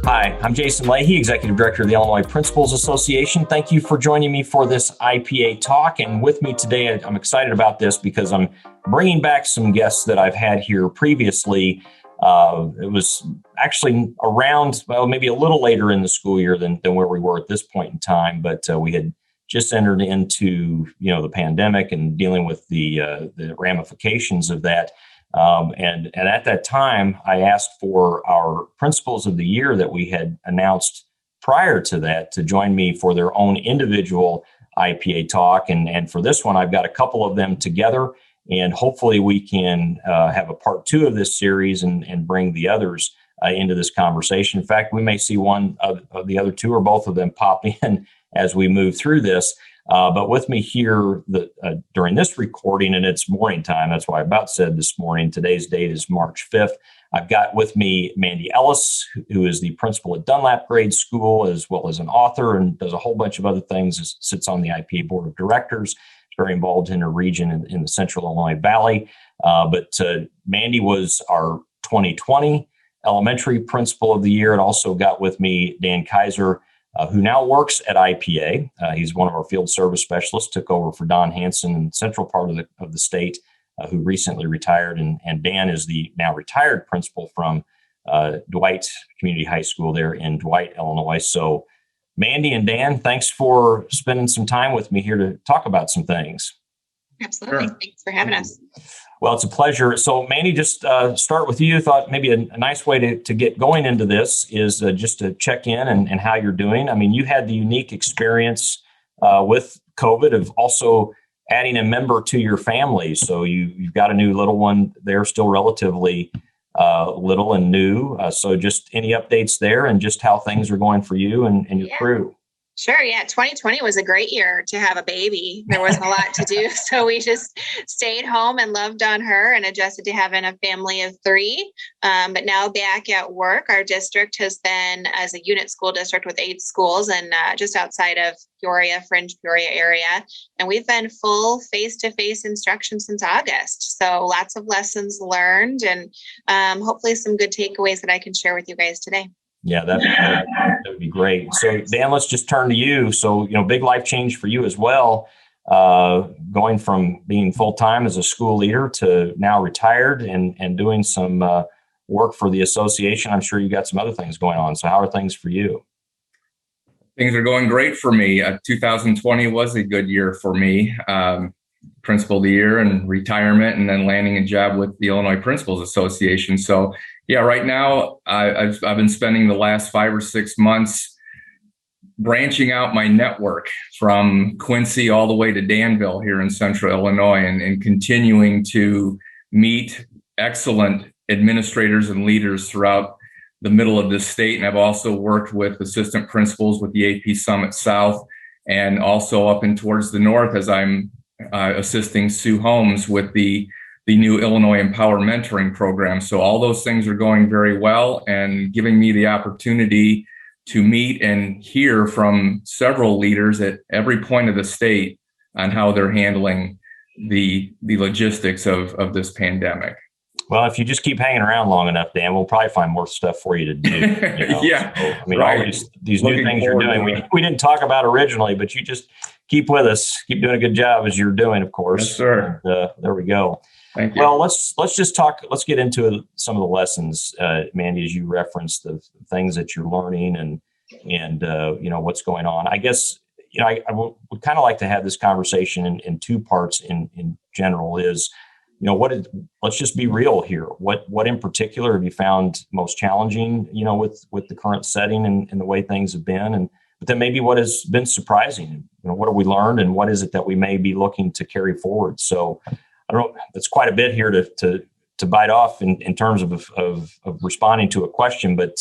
Hi, I'm Jason Leahy, Executive Director of the Illinois Principals Association. Thank you for joining me for this IPA talk. And with me today, I'm excited about this because I'm bringing back some guests that I've had here previously. It was actually around, well, maybe a little later in the school year than where we were at this point in time, but we had just entered into, the pandemic and dealing with the ramifications of that. And at that time, I asked for our principals of the year that we had announced prior to that to join me for their own individual IPA talk. And for this one, I've got a couple of them together, and hopefully we can have a part two of this series and bring the others into this conversation. In fact, we may see one of the other two or both of them pop in as we move through this. But with me here during this recording, and it's morning time, that's why I about said this morning, today's date is March 5th. I've got with me Mandy Ellis, who is the principal at Dunlap Grade School, as well as an author and does a whole bunch of other things, sits on the IPA Board of Directors, very involved in her region in the Central Illinois Valley. But Mandy was our 2020 Elementary Principal of the Year, and also got with me Dan Kaiser, who now works at IPA. He's one of our field service specialists, took over for Don Hanson in the central part of the state, who recently retired. And Dan is the now retired principal from Dwight Community High School there in Dwight, Illinois. So Mandy and Dan, thanks for spending some time with me here to talk about some things. Absolutely. Sure. Thanks for having us. Well, it's a pleasure. So Mandy, just start with you. Thought maybe a nice way to get going into this is just to check in and how you're doing. I mean, you had the unique experience with COVID of also adding a member to your family. So you've got a new little one there, still relatively little and new. So just any updates there and just how things are going for you and your crew? Sure. Yeah. 2020 was a great year to have a baby. There wasn't a lot to do. So we just stayed home and loved on her and adjusted to having a family of three. But now back at work, our district has been as a unit school district with 8 schools and just outside of Peoria, fringe Peoria area. And we've been full face-to-face instruction since August. So lots of lessons learned and hopefully some good takeaways that I can share with you guys today. Yeah, that would be great. So Dan, let's just turn to you. So, big life change for you as well, going from being full-time as a school leader to now retired and doing some work for the association. I'm sure you got some other things going on. So how are things for you? Things are going great for me. 2020 was a good year for me. Principal of the year and retirement, and then landing a job with the Illinois Principals Association. So yeah, right now I've been spending the last 5 or 6 months branching out my network from Quincy all the way to Danville here in Central Illinois, and continuing to meet excellent administrators and leaders throughout the middle of this state. And I've also worked with assistant principals with the AP Summit South, and also up and towards the north as I'm assisting Sue Holmes with the new Illinois Empower Mentoring Program. So all those things are going very well and giving me the opportunity to meet and hear from several leaders at every point of the state on how they're handling the logistics of this pandemic. Well, if you just keep hanging around long enough, Dan, we'll probably find more stuff for you to do. Yeah. So, I mean, right. All these new things you're doing, we didn't talk about originally, but you just keep with us, keep doing a good job as you're doing, of course. Yes, sir. And, there we go. Thank you. Well, let's just talk. Let's get into some of the lessons, Mandy, as you referenced the things that you're learning and what's going on. I guess I would kind of like to have this conversation in 2 parts. In general, is let's just be real here. What in particular have you found most challenging? With the current setting and the way things have been, but then maybe what has been surprising. What have we learned, and what is it that we may be looking to carry forward? So. I don't know. That's quite a bit here to bite off in terms of responding to a question. But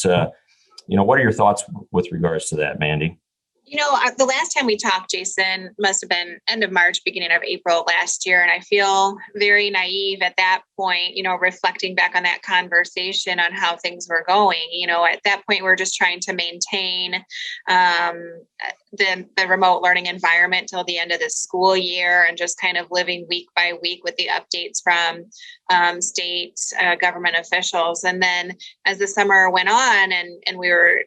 what are your thoughts with regards to that, Mandy? The last time we talked, Jason, must have been end of March, beginning of April last year. And I feel very naive at that point, reflecting back on that conversation on how things were going. At that point, we're just trying to maintain the remote learning environment till the end of the school year and just kind of living week by week with the updates from state government officials. And then as the summer went on and we were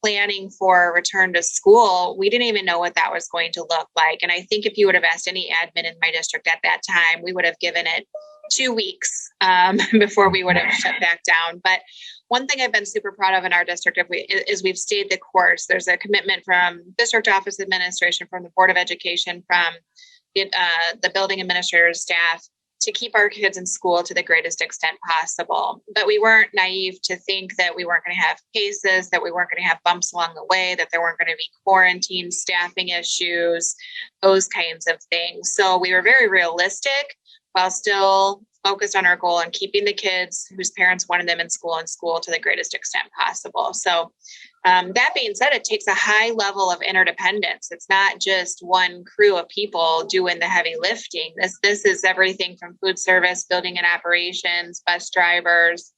planning for return to school, we didn't even know what that was going to look like. And I think if you would have asked any admin in my district at that time, we would have given it 2 weeks before we would have shut back down. But one thing I've been super proud of in our district is we've stayed the course. There's a commitment from district office administration, from the Board of Education, from the building administrators, staff, to keep our kids in school to the greatest extent possible. But we weren't naive to think that we weren't going to have cases, that we weren't going to have bumps along the way, that there weren't going to be quarantine, staffing issues, those kinds of things. So we were very realistic while still focused on our goal and keeping the kids whose parents wanted them in school to the greatest extent possible. So that being said, it takes a high level of interdependence. It's not just one crew of people doing the heavy lifting. This is everything from food service, building and operations, bus drivers,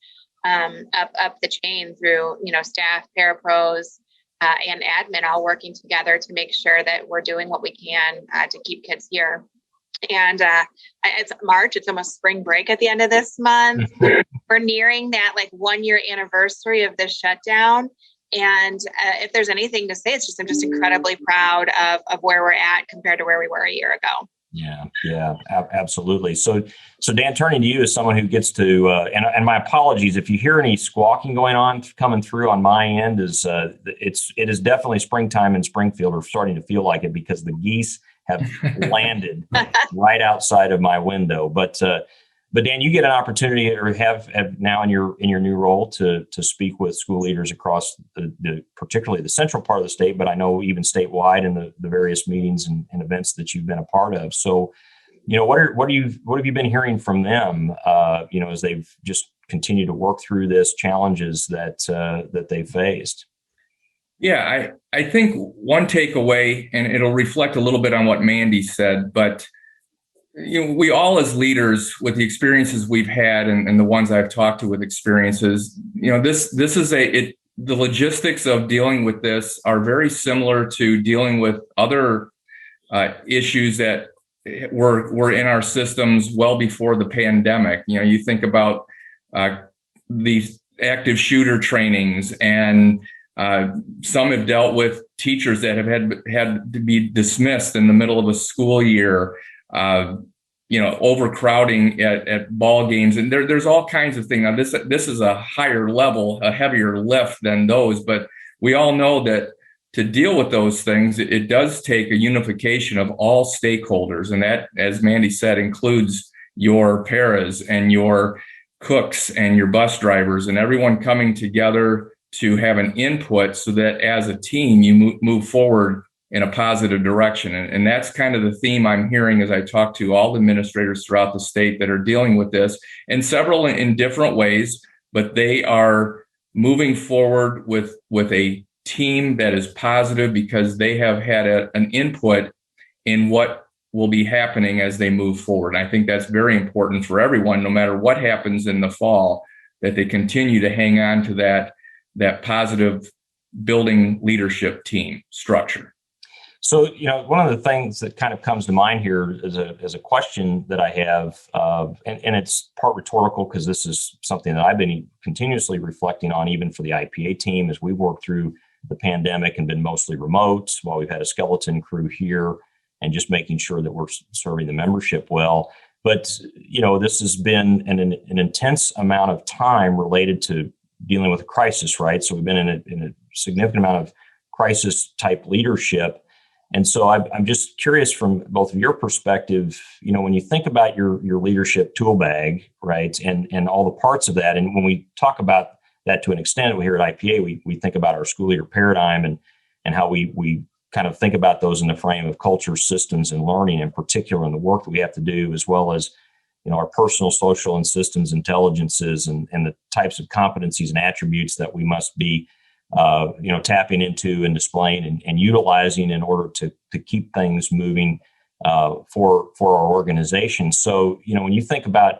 up the chain through, staff, parapros, and admin all working together to make sure that we're doing what we can to keep kids here. And it's March. It's almost spring break at the end of this month. We're nearing that 1 year anniversary of the shutdown. And if there's anything to say, it's just I'm just incredibly proud of where we're at compared to where we were a year ago. Yeah, absolutely. So Dan, turning to you as someone who gets to, and my apologies if you hear any squawking coming through on my end, it is definitely springtime in Springfield, or starting to feel like it, because the geese have landed right outside of my window. But Dan, you get an opportunity, or have now in your new role, to speak with school leaders across particularly the central part of the state, but I know even statewide, in the various meetings and events that you've been a part of. So, what have you been hearing from them? As they've just continued to work through this challenges that they faced. Yeah, I think one takeaway, and it'll reflect a little bit on what Mandy said, but we all as leaders, with the experiences we've had and the ones I've talked to with experiences, this is the logistics of dealing with this are very similar to dealing with other issues that were in our systems well before the pandemic. You think about these active shooter trainings, and some have dealt with teachers that have had to be dismissed in the middle of a school year. Overcrowding at ball games, and there's all kinds of things. Now, this is a higher level, a heavier lift than those, but we all know that to deal with those things, it does take a unification of all stakeholders, and that, as Mandy said, includes your paras and your cooks and your bus drivers and everyone coming together to have an input so that as a team you move forward in a positive direction. And that's kind of the theme I'm hearing as I talk to all administrators throughout the state that are dealing with this, and several in different ways, but they are moving forward with a team that is positive because they have had an input in what will be happening as they move forward. And I think that's very important for everyone, no matter what happens in the fall, that they continue to hang on to that positive building leadership team structure. So, one of the things that kind of comes to mind here is a question that I have, and it's part rhetorical, because this is something that I've been continuously reflecting on, even for the IPA team, as we work through the pandemic and been mostly remote while we've had a skeleton crew here, and just making sure that we're serving the membership well. But, this has been an intense amount of time related to dealing with a crisis, right? So we've been in a significant amount of crisis type leadership. And so I'm just curious, from both of your perspective, when you think about your leadership tool bag, right, and all the parts of that, and when we talk about that to an extent, we here at IPA, we think about our school leader paradigm and how we kind of think about those in the frame of culture, systems, and learning, in particular, in the work that we have to do, as well as our personal, social, and systems intelligences, and the types of competencies and attributes that we must be tapping into and displaying and utilizing in order to keep things moving for our organization. So, when you think about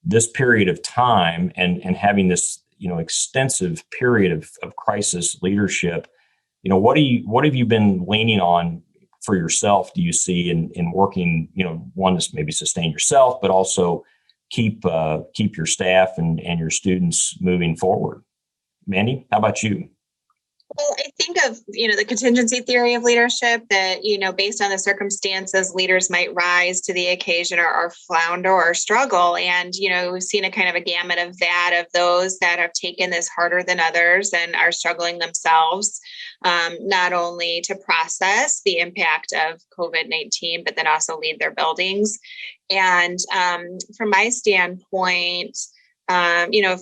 this period of time and having this, extensive period of crisis leadership, what have you been leaning on for yourself, do you see, in working, one, to maybe sustain yourself, but also keep your staff and your students moving forward? Mandy, how about you? Well, I think of, the contingency theory of leadership that, based on the circumstances, leaders might rise to the occasion or flounder or struggle. And, we've seen a kind of a gamut of that, of those that have taken this harder than others and are struggling themselves, not only to process the impact of COVID-19, but then also lead their buildings. And from my standpoint,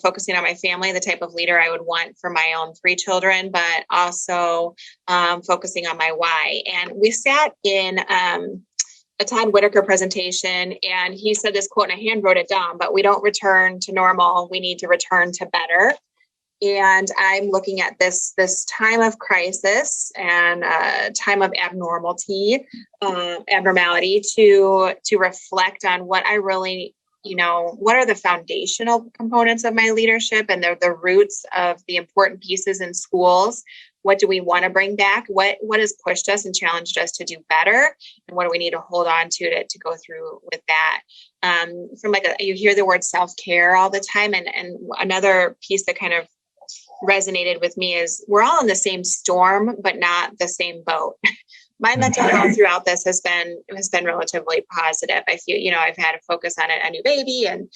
focusing on my family, the type of leader I would want for my own 3 children, but also focusing on my why. And we sat in a Todd Whitaker presentation, and he said this quote, and I hand wrote it down, but we don't return to normal. We need to return to better. And I'm looking at this time of crisis and time of abnormality to reflect on what I really, what are the foundational components of my leadership, and they're the roots of the important pieces in schools. What do we want to bring back? What has pushed us and challenged us to do better? And what do we need to hold on to go through with that? You hear the word self-care all the time. And another piece that kind of resonated with me is we're all in the same storm, but not the same boat. My mental health throughout this has been relatively positive. I feel, I've had to focus on a new baby and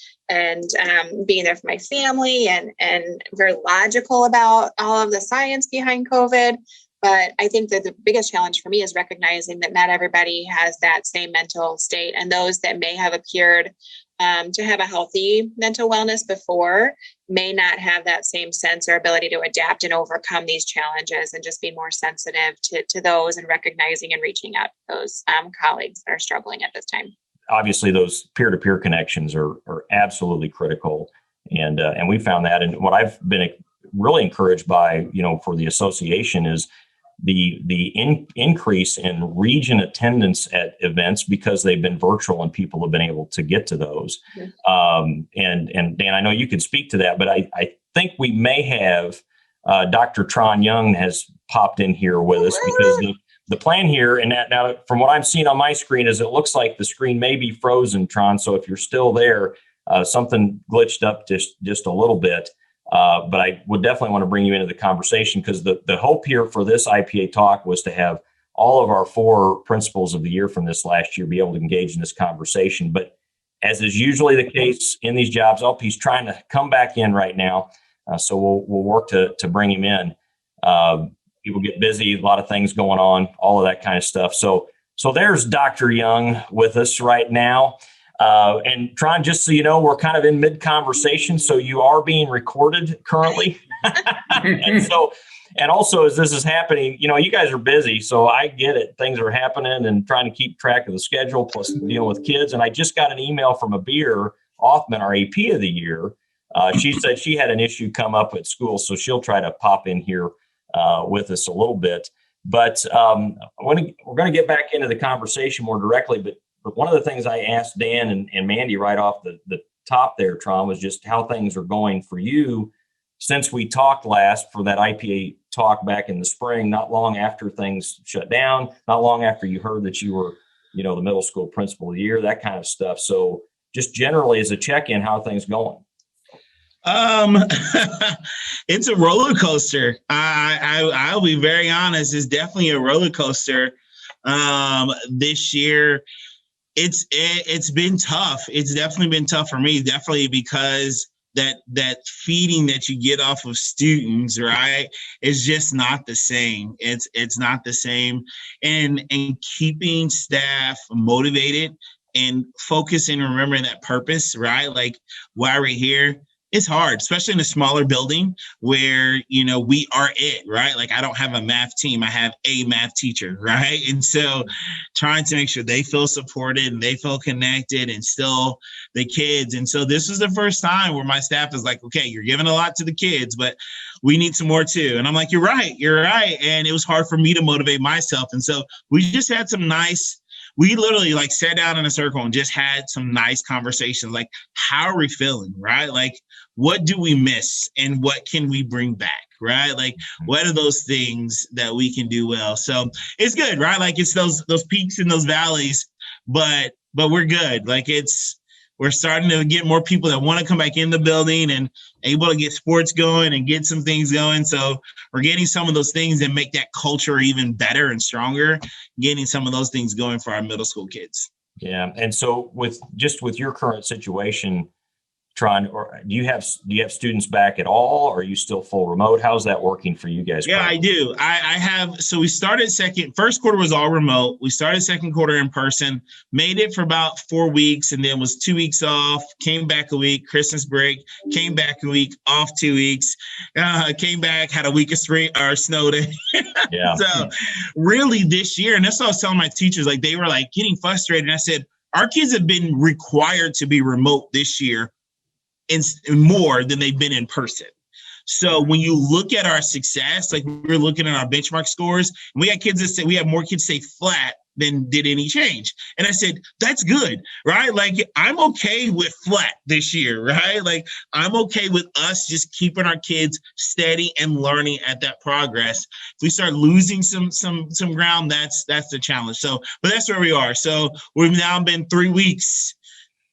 being there for my family and very logical about all of the science behind COVID. But I think that the biggest challenge for me is recognizing that not everybody has that same mental state, and those that may have appeared to have a healthy mental wellness before may not have that same sense or ability to adapt and overcome these challenges, and just be more sensitive to those and recognizing and reaching out to those colleagues that are struggling at this time. Obviously, those peer-to-peer connections are absolutely critical. And we found that. And what I've been really encouraged by, for the association is the increase in region attendance at events, because they've been virtual and people have been able to get to those. And Dan, I know you could speak to that, but I think we may have Dr. Tron Young has popped in here with us, because the plan here, and that now from what I'm seeing on my screen, is it looks like the screen may be frozen, Tron. So if you're still there, something glitched up just a little bit. But I would definitely want to bring you into the conversation, because the hope here for this IPA talk was to have all of our 4 principals of the year from this last year be able to engage in this conversation. But as is usually the case in these jobs, he's trying to come back in right now. So we'll work to bring him in. People get busy, a lot of things going on, all of that kind of stuff. So there's Dr. Young with us right now. And Tron, just so you know, we're kind of in mid-conversation, so you are being recorded currently. and also as this is happening, you guys are busy, so I get it. Things are happening and trying to keep track of the schedule, plus dealing with kids. And I just got an email from Abir Othman, our AP of the year. She said she had an issue come up at school, so she'll try to pop in here with us a little bit. But we're going to get back into the conversation more directly, but one of the things I asked Dan and Mandy right off the top there, Tron, was just how things are going for you since we talked last for that IPA talk back in the spring, not long after things shut down, not long after you heard that you were, the middle school principal of the year, that kind of stuff. So just generally as a check-in, how are things going? It's a roller coaster. I'll be very honest. It's definitely a roller coaster. This year, it's been tough. It's definitely been tough for me, definitely because that feeding that you get off of students, right, is just not the same. It's not the same. And keeping staff motivated and focused and remembering that purpose, right? Like why we're here. It's hard, especially in a smaller building where, we are it, right? Like I don't have a math team. I have a math teacher, right? And so trying to make sure they feel supported and they feel connected and still the kids. And so this was the first time where my staff is like, okay, you're giving a lot to the kids, but we need some more too. And I'm like, you're right. And it was hard for me to motivate myself. And so we just had we literally sat down in a circle and just had some nice conversations. Like, how are we feeling, right? Like, what do we miss and what can we bring back, right? Like, what are those things that we can do well? So it's good, right? Like it's those peaks and those valleys, but we're good. Like we're starting to get more people that want to come back in the building and able to get sports going and get some things going. So we're getting some of those things that make that culture even better and stronger, getting some of those things going for our middle school kids. Yeah. And so with your current situation, Tron, or do you have students back at all? Or are you still full remote? How's that working for you guys? Yeah, I do. I have. So we started first quarter was all remote. We started second quarter in person, made it for about 4 weeks, and then was 2 weeks off, came back a week, Christmas break, came back a week, off 2 weeks, came back, had a week of snow day. Yeah. So really this year, and that's what I was telling my teachers, like they were like getting frustrated. And I said, our kids have been required to be remote this year and more than they've been in person. So when you look at our success, like we're looking at our benchmark scores, and we got kids that say, we have more kids say flat than did any change. And I said, that's good, right? Like I'm okay with flat this year, right? Like I'm okay with us just keeping our kids steady and learning at that progress. If we start losing some ground, that's the challenge. So, but that's where we are. So we've now been 3 weeks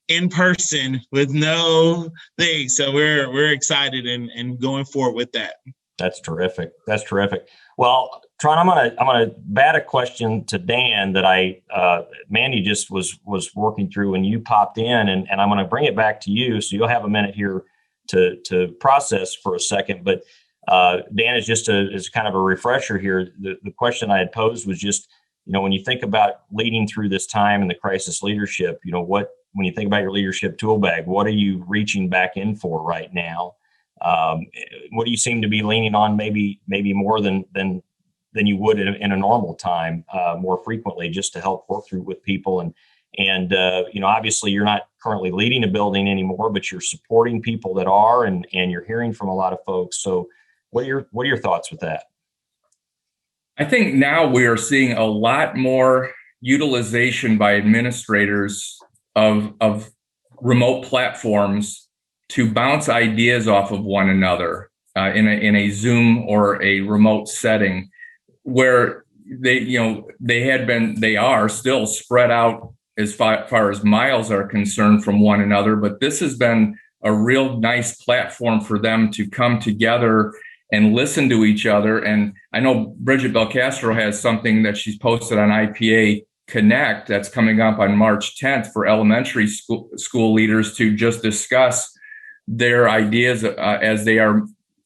in person with no thing. So we're excited and going forward with that. That's terrific. That's terrific. Well, Tron, I'm gonna bat a question to Dan that Mandy just was working through when you popped in, and I'm gonna bring it back to you. So you'll have a minute here to process for a second. But Dan is is kind of a refresher here. The question I had posed was just, when you think about leading through this time in the crisis leadership, when you think about your leadership tool bag, what are you reaching back in for right now? What do you seem to be leaning on maybe more than you would in a normal time, more frequently, just to help work through with people? And obviously you're not currently leading a building anymore, but you're supporting people that are, and you're hearing from a lot of folks. So what are your thoughts with that? I think now we are seeing a lot more utilization by administrators of remote platforms to bounce ideas off of one another in a Zoom or a remote setting, where they are still spread out as far as miles are concerned from one another. But this has been a real nice platform for them to come together and listen to each other. And I know Bridget Belcastro has something that she's posted on IPA Connect that's coming up on March 10th for elementary school leaders to just discuss their ideas as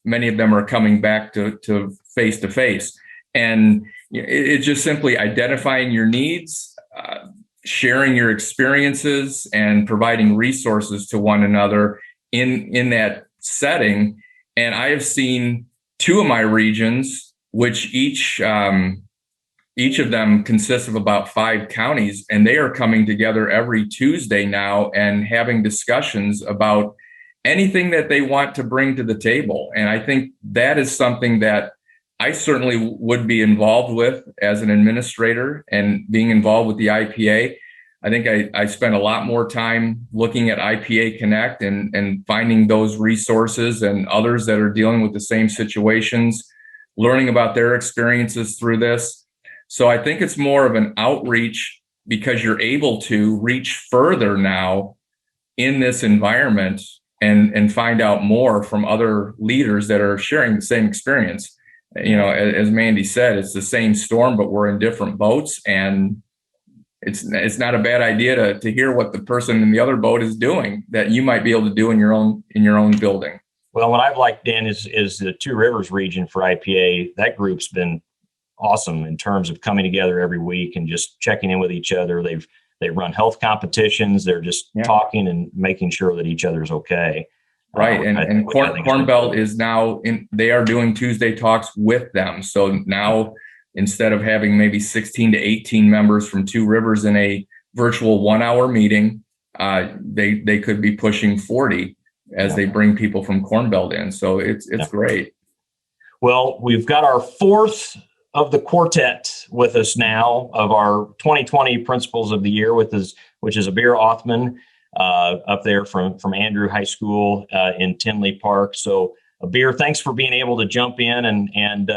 many of them are coming back to face. And it's just simply identifying your needs, sharing your experiences, and providing resources to one another in that setting. And I have seen 2 of my regions, which each of them consists of about 5 counties, and they are coming together every Tuesday now and having discussions about anything that they want to bring to the table. And I think that is something that I certainly would be involved with as an administrator, and being involved with the IPA. I think I spent a lot more time looking at IPA Connect and finding those resources and others that are dealing with the same situations, learning about their experiences through this. So I think it's more of an outreach, because you're able to reach further now in this environment and find out more from other leaders that are sharing the same experience. As Mandy said, it's the same storm, but we're in different boats, and it's not a bad idea to hear what the person in the other boat is doing that you might be able to do in your own building. Well, what I've liked, Dan, is the Two Rivers region for IPA. That group's been awesome in terms of coming together every week and just checking in with each other. They run health competitions. They're just talking and making sure that each other's okay. Right. And Corn Belt is now they are doing Tuesday talks with them. So now, instead of having maybe 16 to 18 members from Two Rivers in a virtual 1-hour meeting, they could be pushing 40 as they bring people from Corn Belt in. So it's great. Well, we've got our 4th of the quartet with us now of our 2020 Principals of the Year, which is Abir Othman, up there from Andrew High School in Tinley Park. So Abir, thanks for being able to jump in. And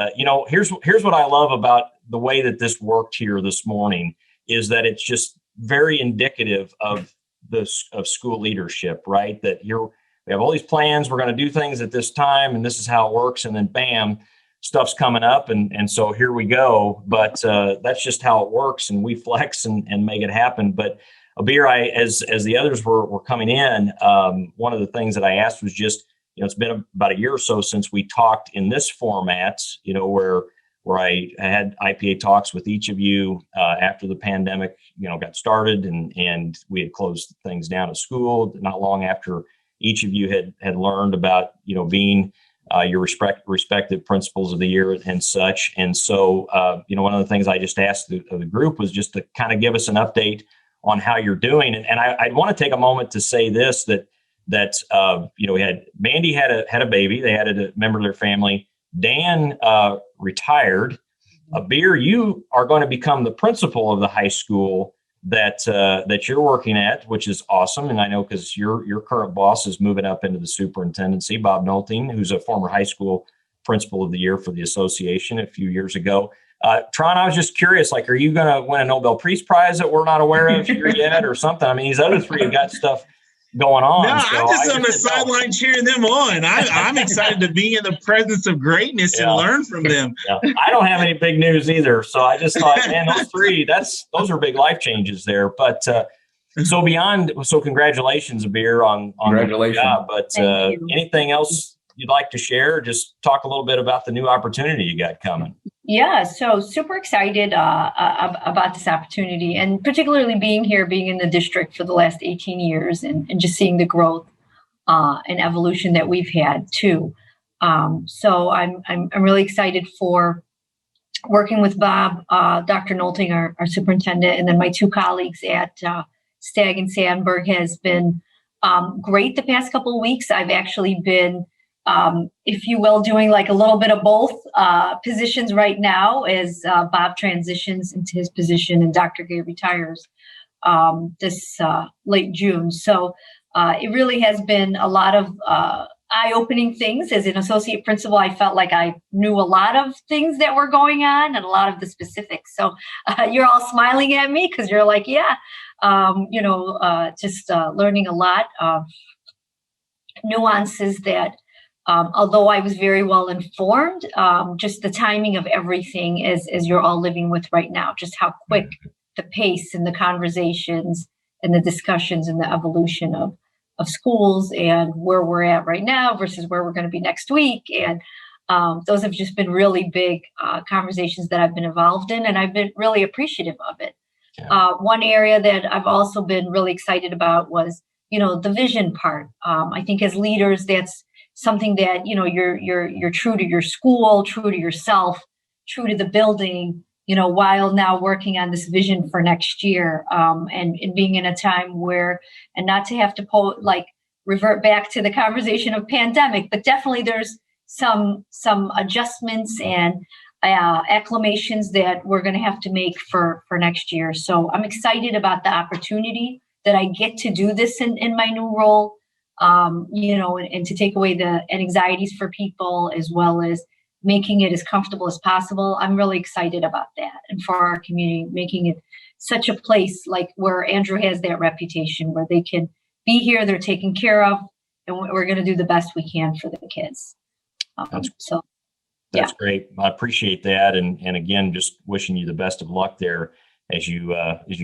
here's what I love about the way that this worked here this morning is that it's just very indicative of of school leadership, right? That we have all these plans, we're going to do things at this time, and this is how it works, and then bam, stuff's coming up, and so here we go. But that's just how it works, and we flex and make it happen. But Abir, as the others were coming in, one of the things that I asked was just, it's been about a year or so since we talked in this format, where I had IPA talks with each of you after the pandemic, got started, and we had closed things down at school not long after each of you had learned about, being your respective principals of the year and such. And so, one of the things I just asked the group was just to kind of give us an update on how you're doing. And I'd want to take a moment to say this, that we had Mandy had a baby. They added a member of their family. Dan retired. Abir, you are going to become the principal of the high school that you're working at, which is awesome. And I know because your current boss is moving up into the superintendency, Bob Nolting, who's a former high school principal of the year for the association a few years ago. Tron, I was just curious, are you going to win a Nobel Peace Prize that we're not aware of here yet or something? I mean, these other three have got stuff going on. No, so I'm just on the sideline cheering them on. I'm excited to be in the presence of greatness and learn from them. Yeah. I don't have any big news either. So I just thought, man, those three, those are big life changes there. But so congratulations, Abir, on Congratulations. the job. But anything else you'd like to share? Just talk a little bit about the new opportunity you got coming. Yeah, so super excited about this opportunity, and particularly being in the district for the last 18 years and just seeing the growth and evolution that we've had too. So I'm really excited for working with Bob, Dr. Nolting, our superintendent, and then my two colleagues at Stagg and Sandberg has been great the past couple of weeks. I've actually been if you will, doing a little bit of both positions right now as Bob transitions into his position and Dr. Gay retires this late June. So it really has been a lot of eye-opening things. As an associate principal, I felt like I knew a lot of things that were going on and a lot of the specifics. So you're all smiling at me because you're like, yeah, just learning a lot of nuances that although I was very well informed, just the timing of everything as you're all living with right now, just how quick the pace and the conversations and the discussions and the evolution of schools and where we're at right now versus where we're going to be next week. And those have just been really big conversations that I've been involved in, and I've been really appreciative of it. Yeah. One area that I've also been really excited about was, the vision part. I think as leaders, that's something that, you're true to your school, true to yourself, true to the building, while now working on this vision for next year, and being in a time where, and not to have to revert back to the conversation of pandemic, but definitely there's some adjustments and acclamations that we're going to have to make for next year. So I'm excited about the opportunity that I get to do this in my new role. And to take away the anxieties for people, as well as making it as comfortable as possible. I'm really excited about that. And for our community, making it such a place where Andrew has that reputation, where they can be here, they're taken care of, and we're going to do the best we can for the kids. That's great. I appreciate that. And again, just wishing you the best of luck there as you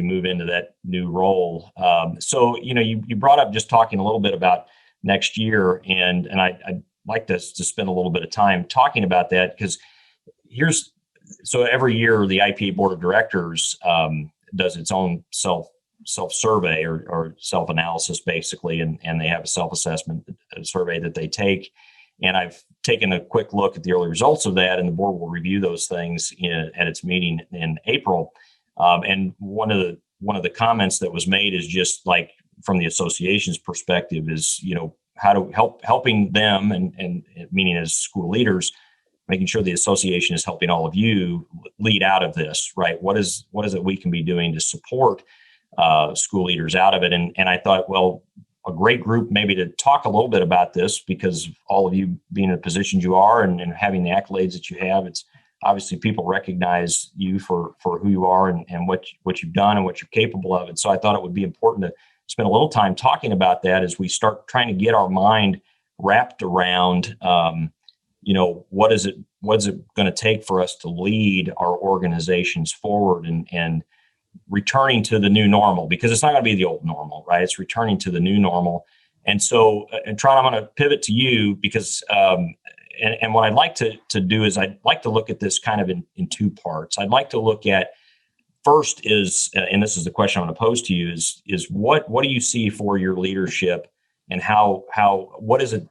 move into that new role. So, you brought up just talking a little bit about next year, and I'd like to spend a little bit of time talking about that, because so every year the IPA Board of Directors does its own self-survey or self-analysis basically, and they have a self-assessment survey that they take. And I've taken a quick look at the early results of that, and the board will review those things at its meeting in April. And one of the comments that was made is just from the association's perspective is, how to helping them and meaning as school leaders, making sure the association is helping all of you lead out of this, right? What is it we can be doing to support school leaders out of it? And I thought, well, a great group maybe to talk a little bit about this, because all of you being in the positions you are and having the accolades that you have, it's obviously people recognize you for who you are and what you've done and what you're capable of. And so I thought it would be important to spend a little time talking about that as we start trying to get our mind wrapped around, what is it going to take for us to lead our organizations forward and returning to the new normal, because it's not going to be the old normal, right? It's returning to the new normal. And so, and Tron, I'm going to pivot to you because, and what I'd like to do is I'd like to look at this kind of in two parts. I'd like to look at first is, and this is the question I'm going to pose to you is what do you see for your leadership, and what is it,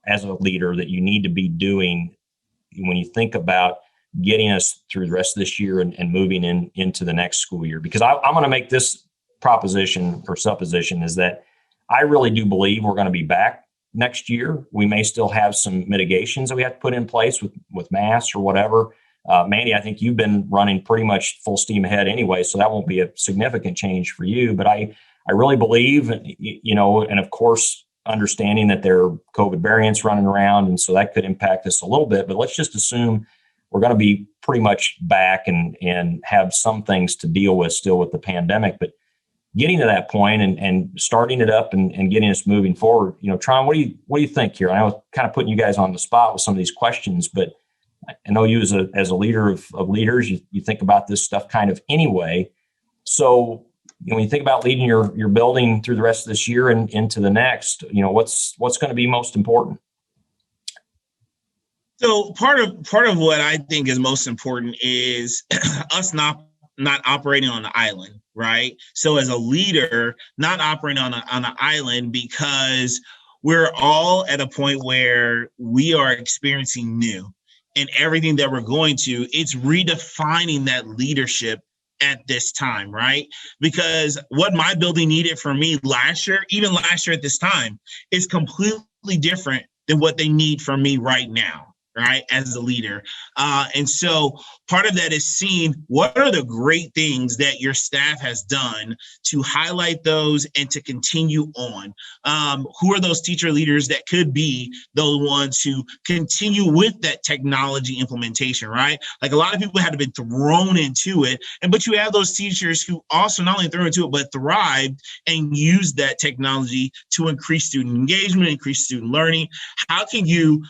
as a leader that you need to be doing when you think about getting us through the rest of this year and moving into the next school year? Because I'm going to make this proposition or supposition is that I really do believe we're going to be back next year. We may still have some mitigations that we have to put in place with masks or whatever. Mandy, I think you've been running pretty much full steam ahead anyway, so that won't be a significant change for you. But I really believe, and of course, understanding that there are COVID variants running around, and so that could impact us a little bit. But let's just assume we're going to be pretty much back and have some things to deal with still with the pandemic. But getting to that point and starting it up and getting us moving forward, Tron, what do you think here? I was kind of putting you guys on the spot with some of these questions, but I know you as a leader of leaders, you think about this stuff kind of anyway. So when you think about leading your building through the rest of this year and into the next, what's going to be most important? So part of what I think is most important is us not operating on an island, right? So as a leader, not operating on an island, because we're all at a point where we are experiencing new, and everything that we're going to, it's redefining that leadership at this time, right? Because what my building needed from me last year, even last year at this time, is completely different than what they need from me right now, right, as a leader. And so part of that is seeing what are the great things that your staff has done to highlight those and to continue on. Who are those teacher leaders that could be those ones who continue with that technology implementation, right? Like a lot of people had been thrown into it, but you have those teachers who also not only throw into it, but thrived and used that technology to increase student engagement, increase student learning. How can you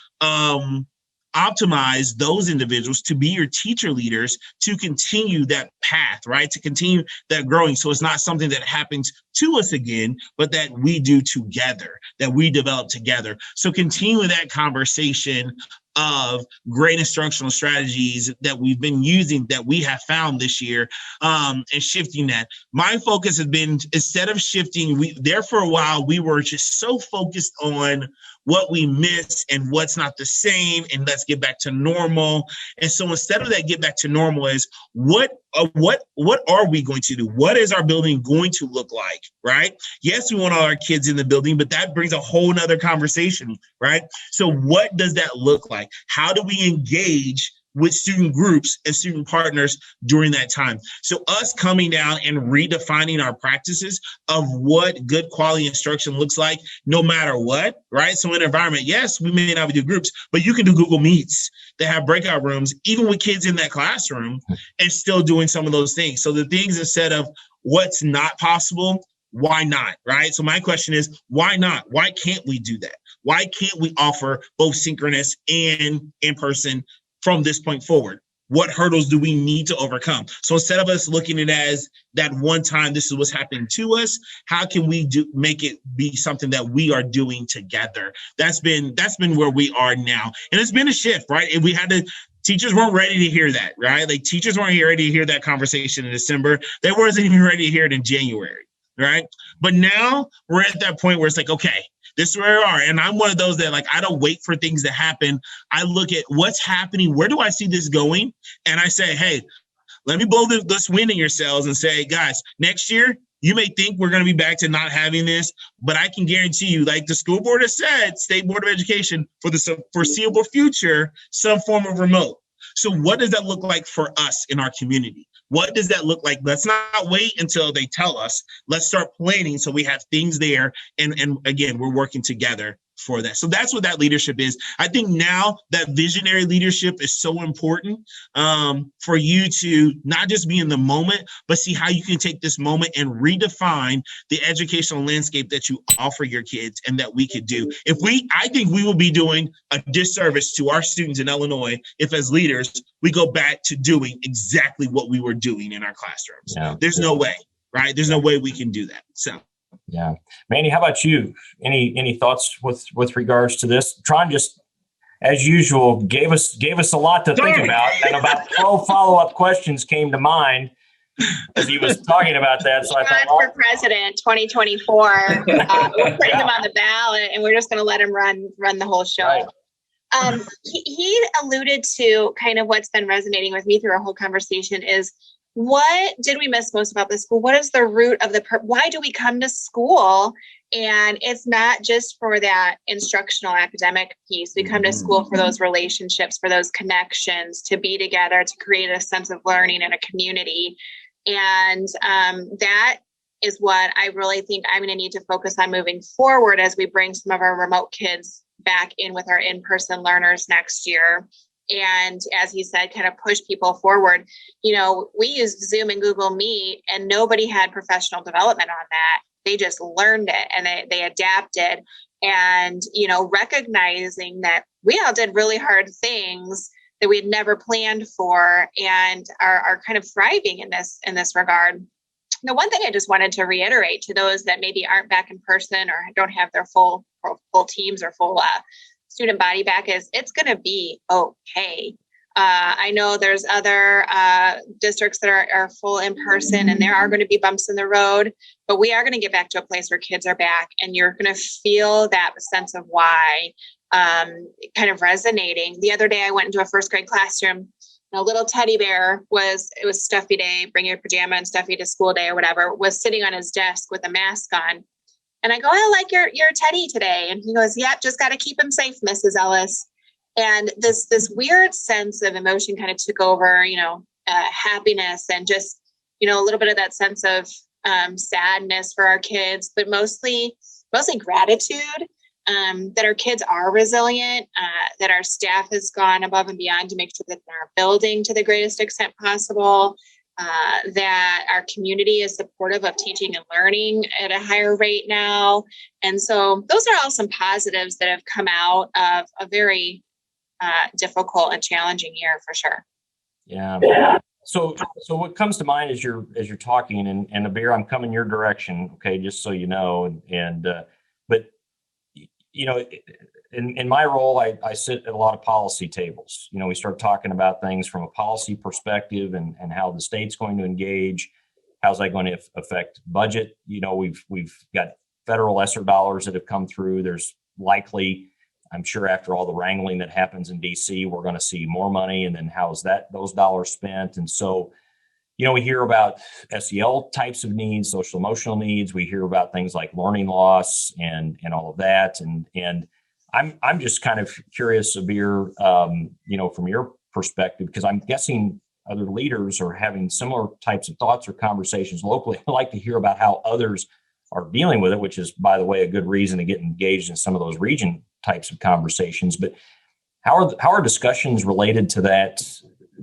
optimize those individuals to be your teacher leaders to continue that path, right? To continue that growing. So it's not something that happens to us again, but that we do together, that we develop together. So continue that conversation of great instructional strategies that we've been using, that we have found this year, and shifting that. My focus has been, instead of shifting, there for a while, we were just so focused on what we miss and what's not the same, and let's get back to normal. And so instead of that, get back to normal is what are we going to do? What is our building going to look like, right? Yes, we want all our kids in the building, but that brings a whole nother conversation, right? So what does that look like? How do we engage with student groups and student partners during that time? So us coming down and redefining our practices of what good quality instruction looks like, no matter what, right? So in an environment, yes, we may not do groups, but you can do Google Meets that have breakout rooms, even with kids in that classroom, and still doing some of those things. So the things, instead of what's not possible, why not, right? So my question is, why not? Why can't we do that? Why can't we offer both synchronous and in-person from this point forward? What hurdles do we need to overcome? So instead of us looking at it as that one time, this is what's happening to us, how can we make it be something that we are doing together? That's been where we are now. And it's been a shift, right? And teachers weren't ready to hear that, right? Like teachers weren't ready to hear that conversation in December. They weren't even ready to hear it in January, right? But now we're at that point where it's like, okay, this is where we are. And I'm one of those that, like, I don't wait for things to happen. I look at what's happening. Where do I see this going? And I say, hey, let me blow this wind in your sails and say, guys, next year, you may think we're going to be back to not having this, but I can guarantee you, like the school board has said, State Board of Education, for the foreseeable future, some form of remote. So what does that look like for us in our community? What does that look like? Let's not wait until they tell us. Let's start planning so we have things there. And again, we're working together for that. So that's what that leadership is. I think now that visionary leadership is so important for you to not just be in the moment, but see how you can take this moment and redefine the educational landscape that you offer your kids and that we could do. I think we will be doing a disservice to our students in Illinois if as leaders, we go back to doing exactly what we were doing in our classrooms. Yeah. There's no way, right? There's no way we can do that. So. Yeah. Mandy, how about you? Any thoughts with regards to this? Tron just, as usual, gave us a lot to think about, and about 12 follow-up questions came to mind as he was talking about that. So I thought, for president 2024, we're putting him on the ballot, and we're just going to let him run the whole show. Right. He alluded to kind of what's been resonating with me through our whole conversation is, what did we miss most about the school? What is the root of why do we come to school? And it's not just for that instructional academic piece. We come to school for those relationships, for those connections, to be together, to create a sense of learning and a community. And that is what I really think I'm going to need to focus on moving forward as we bring some of our remote kids back in with our in-person learners next year. And as he said, kind of push people forward. We used Zoom and Google Meet, and nobody had professional development on that. They just learned it and they adapted. And, recognizing that we all did really hard things that we had never planned for and are kind of thriving in this regard. The one thing I just wanted to reiterate to those that maybe aren't back in person or don't have their full teams or full student body back is it's going to be okay. I know there's other districts that are full in person, and there are going to be bumps in the road, but we are going to get back to a place where kids are back, and you're going to feel that sense of why kind of resonating. The other day I went into a first grade classroom, and a little teddy bear it was stuffy day, bring your pajama and stuffy to school day or whatever, was sitting on his desk with a mask on. And I go, I like your teddy today. And he goes, yep, just got to keep him safe, Mrs. Ellis. And this weird sense of emotion kind of took over, happiness and just, a little bit of that sense of sadness for our kids, but mostly gratitude that our kids are resilient, that our staff has gone above and beyond to make sure that they're building to the greatest extent possible. That our community is supportive of teaching and learning at a higher rate now. And so those are all some positives that have come out of a very difficult and challenging year for sure. Yeah. So what comes to mind as you're talking, and Abir, I'm coming your direction, okay, just so you know, but in my role, I sit at a lot of policy tables. We start talking about things from a policy perspective and how the state's going to engage. How's that going to affect budget? We've got federal ESSER dollars that have come through. There's likely, I'm sure after all the wrangling that happens in DC, we're going to see more money. And then how's those dollars spent? And so, we hear about SEL types of needs, social emotional needs. We hear about things like learning loss and all of that. And I'm just kind of curious, Abir, from your perspective, because I'm guessing other leaders are having similar types of thoughts or conversations locally. I'd like to hear about how others are dealing with it, which is, by the way, a good reason to get engaged in some of those region types of conversations. But how are discussions related to that,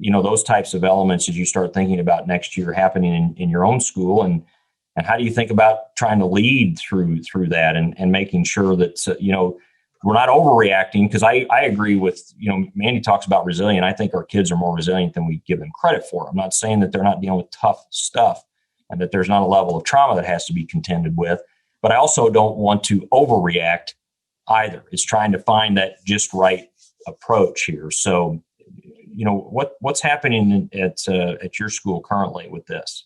those types of elements as you start thinking about next year happening in your own school? And how do you think about trying to lead through that and making sure that, we're not overreacting? Because I agree with, Mandy talks about resilient. I think our kids are more resilient than we give them credit for. I'm not saying that they're not dealing with tough stuff and that there's not a level of trauma that has to be contended with, but I also don't want to overreact either. It's trying to find that just right approach here. So, what's happening at your school currently with this?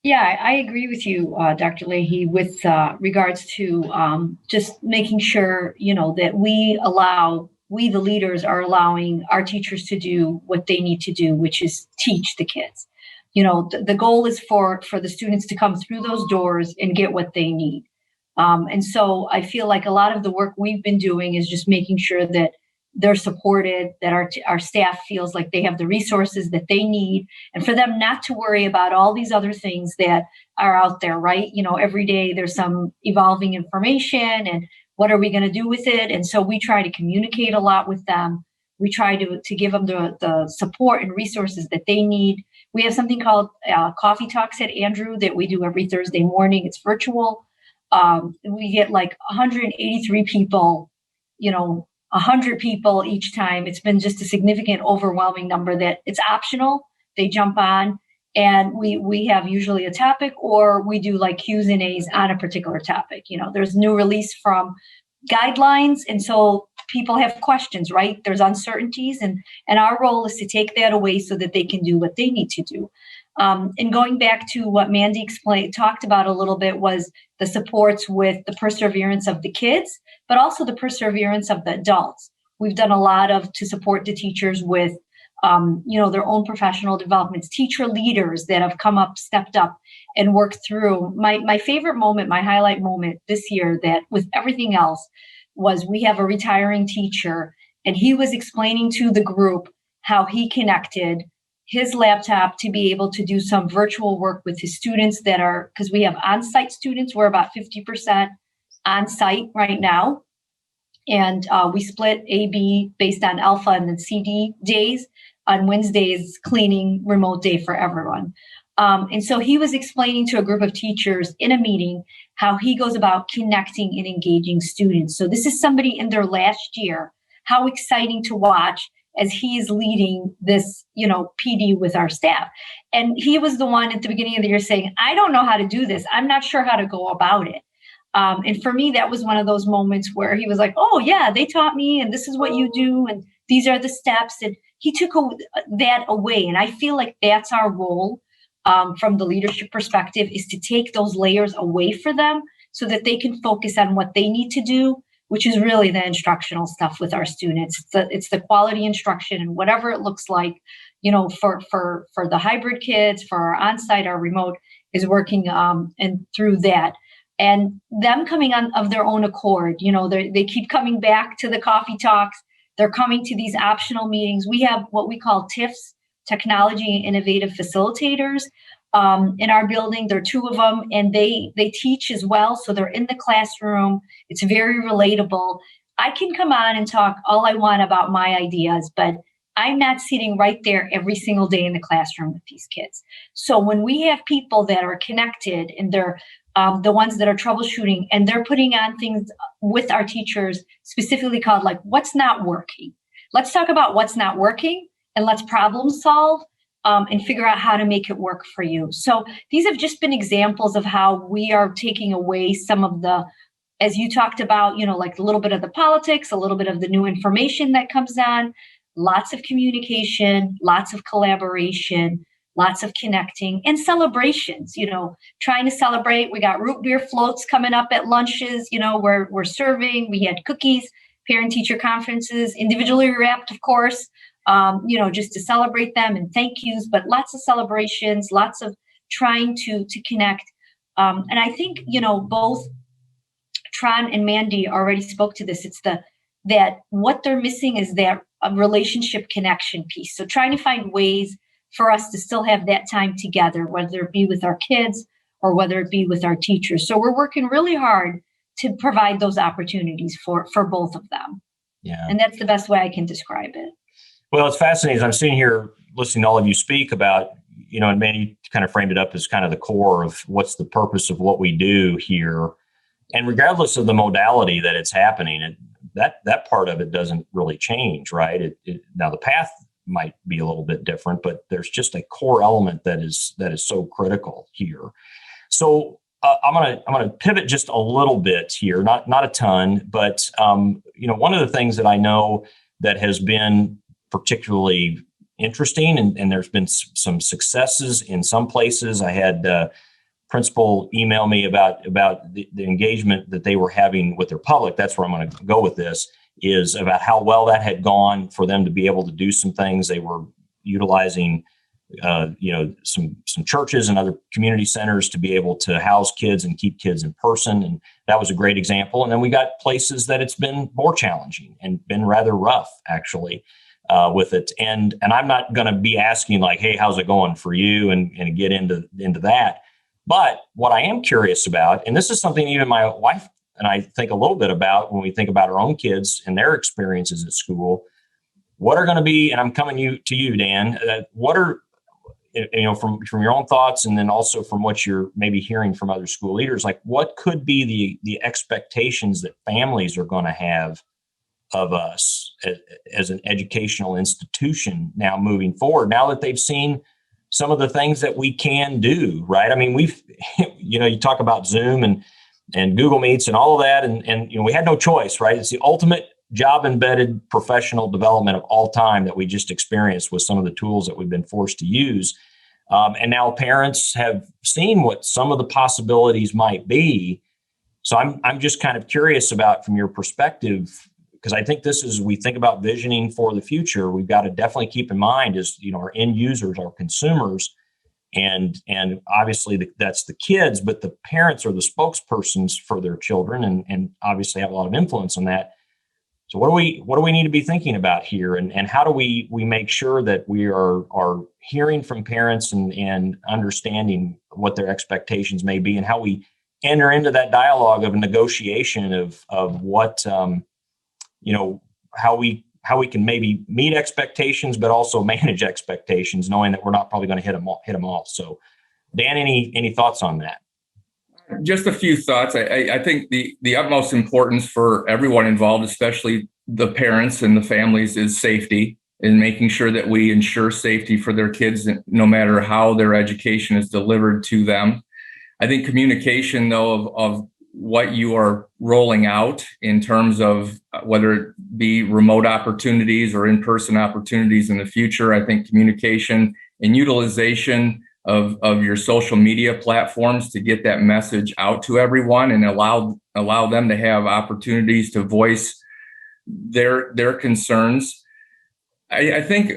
Yeah, I agree with you, Dr. Leahy, with regards to just making sure, that we, the leaders, are allowing our teachers to do what they need to do, which is teach the kids. The goal is for the students to come through those doors and get what they need. And so I feel like a lot of the work we've been doing is just making sure that they're supported, that our staff feels like they have the resources that they need, and for them not to worry about all these other things that are out there, right? Every day there's some evolving information, and what are we going to do with it? And so we try to communicate a lot with them. We try to give them the support and resources that they need. We have something called Coffee Talks at Andrew that we do every Thursday morning. It's virtual. We get like 183 people, 100 people each time. It's been just a significant, overwhelming number that it's optional. They jump on, and we have usually a topic, or we do like Q's and A's on a particular topic. There's new release from guidelines, and so people have questions, right? There's uncertainties, and our role is to take that away so that they can do what they need to do. And going back to what Mandy talked about a little bit, was the supports with the perseverance of the kids, but also the perseverance of the adults. We've done a lot to support the teachers with, their own professional developments, teacher leaders that have come up, stepped up, and worked through. My favorite moment, my highlight moment this year, that with everything else, was we have a retiring teacher, and he was explaining to the group how he connected his laptop to be able to do some virtual work with his students because we have on-site students. We're about 50% on-site right now. And we split A/B based on alpha and then CD days. On Wednesdays, cleaning remote day for everyone. And so he was explaining to a group of teachers in a meeting how he goes about connecting and engaging students. So this is somebody in their last year. How exciting to watch as he is leading this, PD with our staff. And he was the one at the beginning of the year saying, I don't know how to do this. I'm not sure how to go about it. And for me, that was one of those moments where he was like, oh yeah, they taught me, and this is what you do, and these are the steps. And he took that away. And I feel like that's our role from the leadership perspective, is to take those layers away for them so that they can focus on what they need to do, which is really the instructional stuff with our students. It's the quality instruction, and whatever it looks like, for the hybrid kids, for our on-site, our remote, is working and through that. And them coming on of their own accord, they keep coming back to the coffee talks. They're coming to these optional meetings. We have what we call TIFs, Technology and Innovative Facilitators, in our building. There are 2 of them, and they teach as well. So they're in the classroom. It's very relatable. I can come on and talk all I want about my ideas, but I'm not sitting right there every single day in the classroom with these kids. So when we have people that are connected, and they're the ones that are troubleshooting, and they're putting on things with our teachers specifically called like, what's not working? Let's talk about what's not working, and let's problem solve and figure out how to make it work for you. So these have just been examples of how we are taking away some of the, as you talked about, like a little bit of the politics, a little bit of the new information that comes on, lots of communication, lots of collaboration, lots of connecting, and celebrations, trying to celebrate. We got root beer floats coming up at lunches, we're serving. We had cookies, parent-teacher conferences, individually wrapped, of course, just to celebrate them, and thank yous, but lots of celebrations, lots of trying to connect. And I think, both Tron and Mandy already spoke to this. It's that what they're missing is that relationship connection piece. So trying to find ways for us to still have that time together, whether it be with our kids or whether it be with our teachers. So we're working really hard to provide those opportunities for both of them. Yeah. And that's the best way I can describe it. Well, it's fascinating. I'm sitting here listening to all of you speak about, and Manny kind of framed it up as kind of the core of what's the purpose of what we do here. And regardless of the modality that it's happening, that part of it doesn't really change, right? Now the path might be a little bit different, but there's just a core element that is so critical here. So I'm gonna pivot just a little bit here, not a ton, but one of the things that I know that has been particularly interesting, and there's been some successes in some places. I had principal email me about the engagement that they were having with their public. That's where I'm going to go with this, is about how well that had gone for them to be able to do some things. They were utilizing some churches and other community centers to be able to house kids and keep kids in person. And that was a great example. And then we got places that it's been more challenging and been rather rough, actually, with it. And I'm not going to be asking like, hey, how's it going for you, and get into that. But what I am curious about, and this is something even my wife and I think a little bit about when we think about our own kids and their experiences at school, what are going to be, and I'm coming to you, Dan, what are, from your own thoughts, and then also from what you're maybe hearing from other school leaders, like what could be the expectations that families are going to have of us as an educational institution now moving forward, now that they've seen some of the things that we can do, right? I mean, we've, you talk about Zoom and Google Meets and all of that, and we had no choice, right? It's the ultimate job embedded professional development of all time that we just experienced with some of the tools that we've been forced to use. And now parents have seen what some of the possibilities might be. So I'm just kind of curious about, from your perspective, because I think this is, we think about visioning for the future, we've got to definitely keep in mind is, our end users, our consumers, and obviously that's the kids, but the parents are the spokespersons for their children and obviously have a lot of influence on that. So what do we need to be thinking about here, and how do we make sure that we are hearing from parents and understanding what their expectations may be, and how we enter into that dialogue of a negotiation of what how we can maybe meet expectations, but also manage expectations, knowing that we're not probably going to hit them all. So, Dan, any thoughts on that? Just a few thoughts. I think the utmost importance for everyone involved, especially the parents and the families, is safety, and making sure that we ensure safety for their kids, no matter how their education is delivered to them. I think communication, though, of what you are rolling out in terms of whether it be remote opportunities or in-person opportunities in the future, I think communication and utilization of your social media platforms to get that message out to everyone and allow them to have opportunities to voice their concerns. I think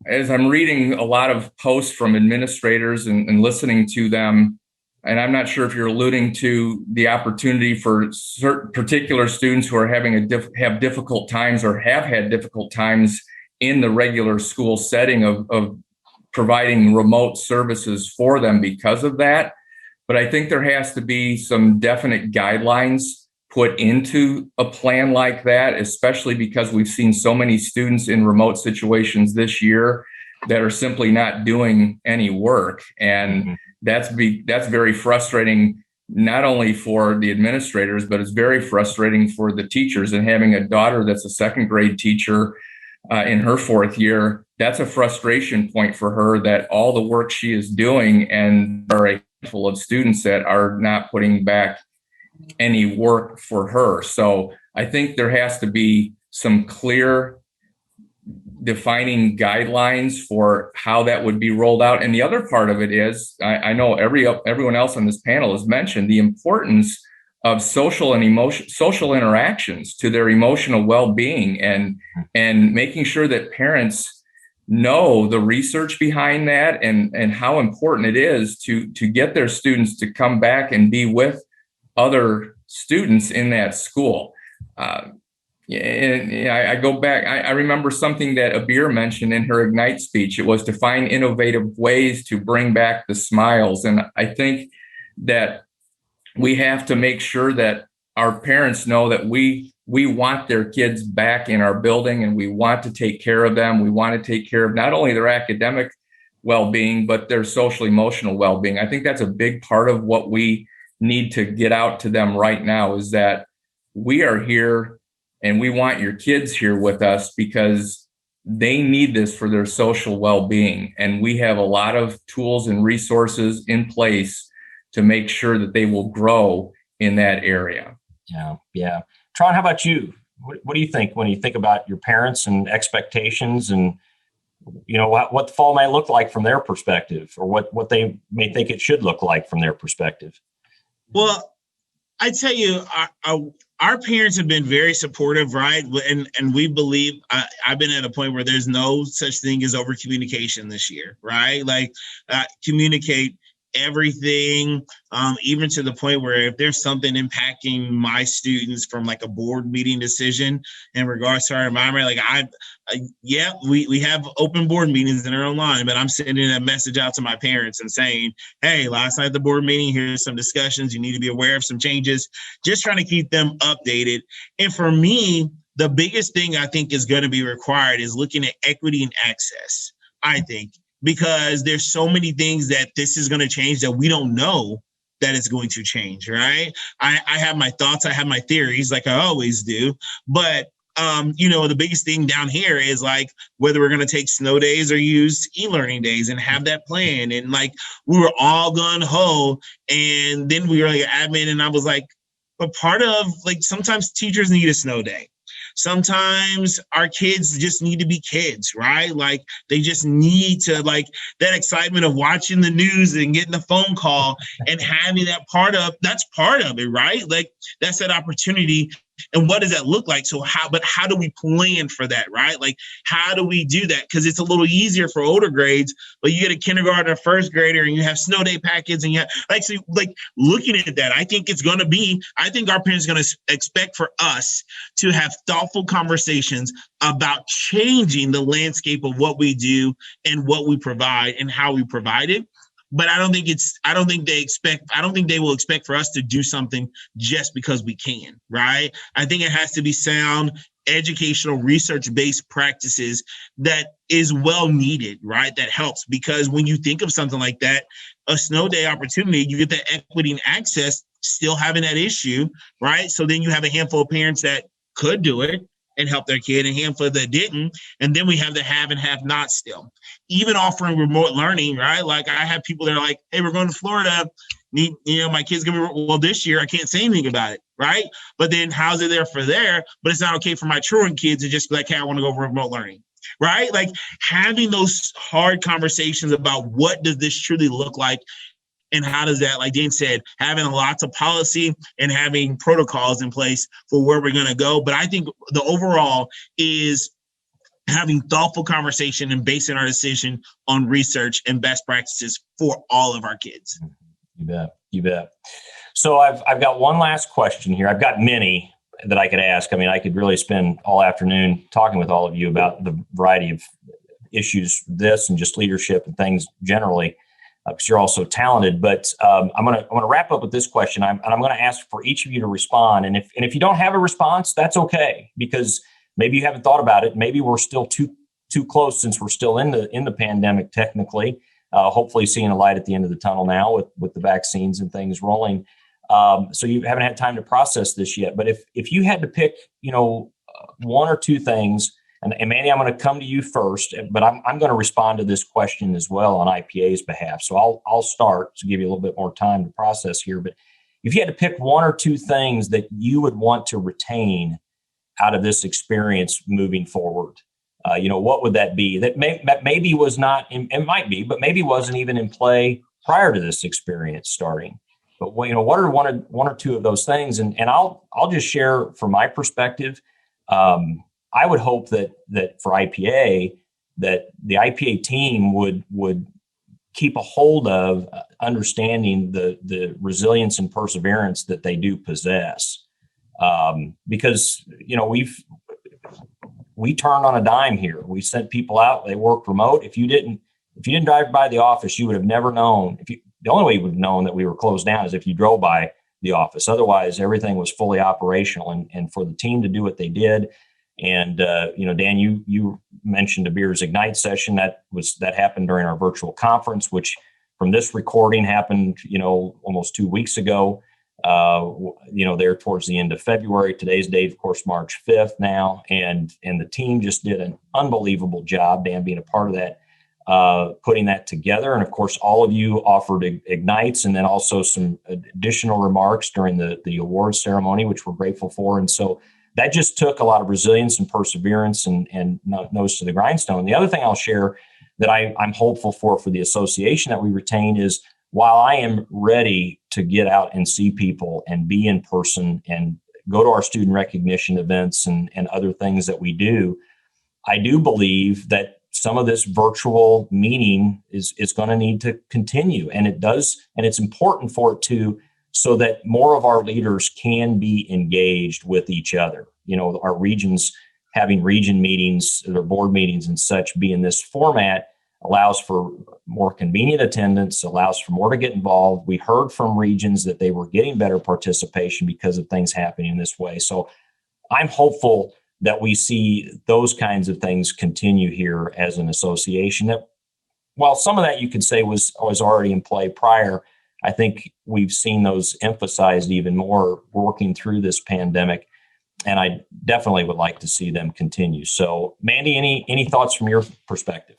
as I'm reading a lot of posts from administrators and listening to them, and I'm not sure if you're alluding to the opportunity for certain particular students who are have difficult times or have had difficult times in the regular school setting of providing remote services for them because of that. But I think there has to be some definite guidelines put into a plan like that, especially because we've seen so many students in remote situations this year that are simply not doing any work. And that's very frustrating, not only for the administrators, but it's very frustrating for the teachers. And having a daughter that's a second grade teacher in her fourth year, that's a frustration point for her, that all the work she is doing, and there are a handful of students that are not putting back any work for her. So I think there has to be some clear defining guidelines for how that would be rolled out. And the other part of it is, I know everyone else on this panel has mentioned the importance of social interactions to their emotional well-being, and making sure that parents know the research behind that and how important it is to get their students to come back and be with other students in that school. And I go back, I remember something that Abir mentioned in her Ignite speech. It was to find innovative ways to bring back the smiles. And I think that we have to make sure that our parents know that we want their kids back in our building, and we want to take care of them. We want to take care of not only their academic well-being, but their social emotional well-being. I think that's a big part of what we need to get out to them right now, is that we are here and we want your kids here with us because they need this for their social well-being. And we have a lot of tools and resources in place to make sure that they will grow in that area. Yeah. Tron, how about you? What do you think when you think about your parents and expectations, and what the fall may look like from their perspective, or what they may think it should look like from their perspective? Well, I tell you, our parents have been very supportive, right? And we believe, I've been at a point where there's no such thing as over communication this year, right? Like communicate everything, even to the point where if there's something impacting my students from like a board meeting decision in regards to our environment, like we have open board meetings and they're online, but I'm sending a message out to my parents and saying, hey, last night at the board meeting, here's some discussions. You need to be aware of some changes, just trying to keep them updated. And for me, the biggest thing I think is going to be required is looking at equity and access, I think, because there's so many things that this is going to change that we don't know that it's going to change, right? I have my thoughts, I have my theories like I always do, but the biggest thing down here is like whether we're going to take snow days or use e-learning days and have that plan. And like we were all gun ho, and then we were like admin, and I was like, but part of like sometimes teachers need a snow day. Sometimes our kids just need to be kids, right? Like they just need to like that excitement of watching the news and getting a phone call and having that's part of it, right? Like that's that opportunity. And what does that look like? So how do we plan for that, right? Like, how do we do that? Because it's a little easier for older grades, but you get a kindergartner, first grader, and you have snow day packets, and you have looking at that, I think our parents are going to expect for us to have thoughtful conversations about changing the landscape of what we do and what we provide and how we provide it. But I don't think they will expect for us to do something just because we can, right? I think it has to be sound educational research-based practices that is well needed, right? That helps, because when you think of something like that, a snow day opportunity, you get the equity and access, still having that issue, right? So then you have a handful of parents that could do it and help their kid, and a handful that didn't. And then we have the have and have not still. Even offering remote learning, right? Like I have people that are like, hey, we're going to Florida. My kid's going to be, well, this year I can't say anything about it, right? But then how's it there for there? But it's not okay for my truant kids to just be like, hey, I want to go for remote learning, right? Like having those hard conversations about what does this truly look like, and how does that, like Dan said, having lots of policy and having protocols in place for where we're going to go. But I think the overall is having thoughtful conversation and basing our decision on research and best practices for all of our kids. You bet. So I've got one last question here. I've got many that I could ask. I mean, I could really spend all afternoon talking with all of you about the variety of issues, this and just leadership and things generally, because you're all so talented. But I'm gonna wrap up with this question. I'm going to ask for each of you to respond. And if you don't have a response, that's okay, because maybe you haven't thought about it. Maybe we're still too close, since we're still in the pandemic technically. Hopefully seeing a light at the end of the tunnel now with the vaccines and things rolling. So you haven't had time to process this yet. But if you had to pick, one or two things, and Manny, I'm going to come to you first, but I'm going to respond to this question as well on IPA's behalf. So I'll start to give you a little bit more time to process here. But if you had to pick one or two things that you would want to retain out of this experience moving forward, what would that be? That maybe was not, it might be, but maybe wasn't even in play prior to this experience starting. But what are one or two of those things? And I'll just share from my perspective. I would hope that for IPA, that the IPA team would keep a hold of understanding the resilience and perseverance that they do possess, because we turned on a dime here. We sent people out; they worked remote. If you didn't drive by the office, you would have never known. The only way you would have known that we were closed down is if you drove by the office. Otherwise, everything was fully operational. And for the team to do what they did. And, Dan, you mentioned Abir's Ignite session. That happened during our virtual conference, which from this recording happened, almost 2 weeks ago, there towards the end of February. Today's date, of course, March 5th now. And the team just did an unbelievable job, Dan being a part of that, putting that together. And of course, all of you offered Ignites, and then also some additional remarks during the awards ceremony, which we're grateful for. And so that just took a lot of resilience and perseverance and nose to the grindstone. The other thing I'll share that I'm hopeful for the association that we retain is, while I am ready to get out and see people and be in person and go to our student recognition events and other things that we do, I do believe that some of this virtual meeting is going to need to continue. And it does. And it's important for it to, so that more of our leaders can be engaged with each other. You know, our regions having region meetings, their board meetings and such be in this format allows for more convenient attendance, allows for more to get involved. We heard from regions that they were getting better participation because of things happening in this way. So I'm hopeful that we see those kinds of things continue here as an association. That, while some of that you could say was already in play prior, I think we've seen those emphasized even more working through this pandemic. And I definitely would like to see them continue. So, Mandy, any thoughts from your perspective?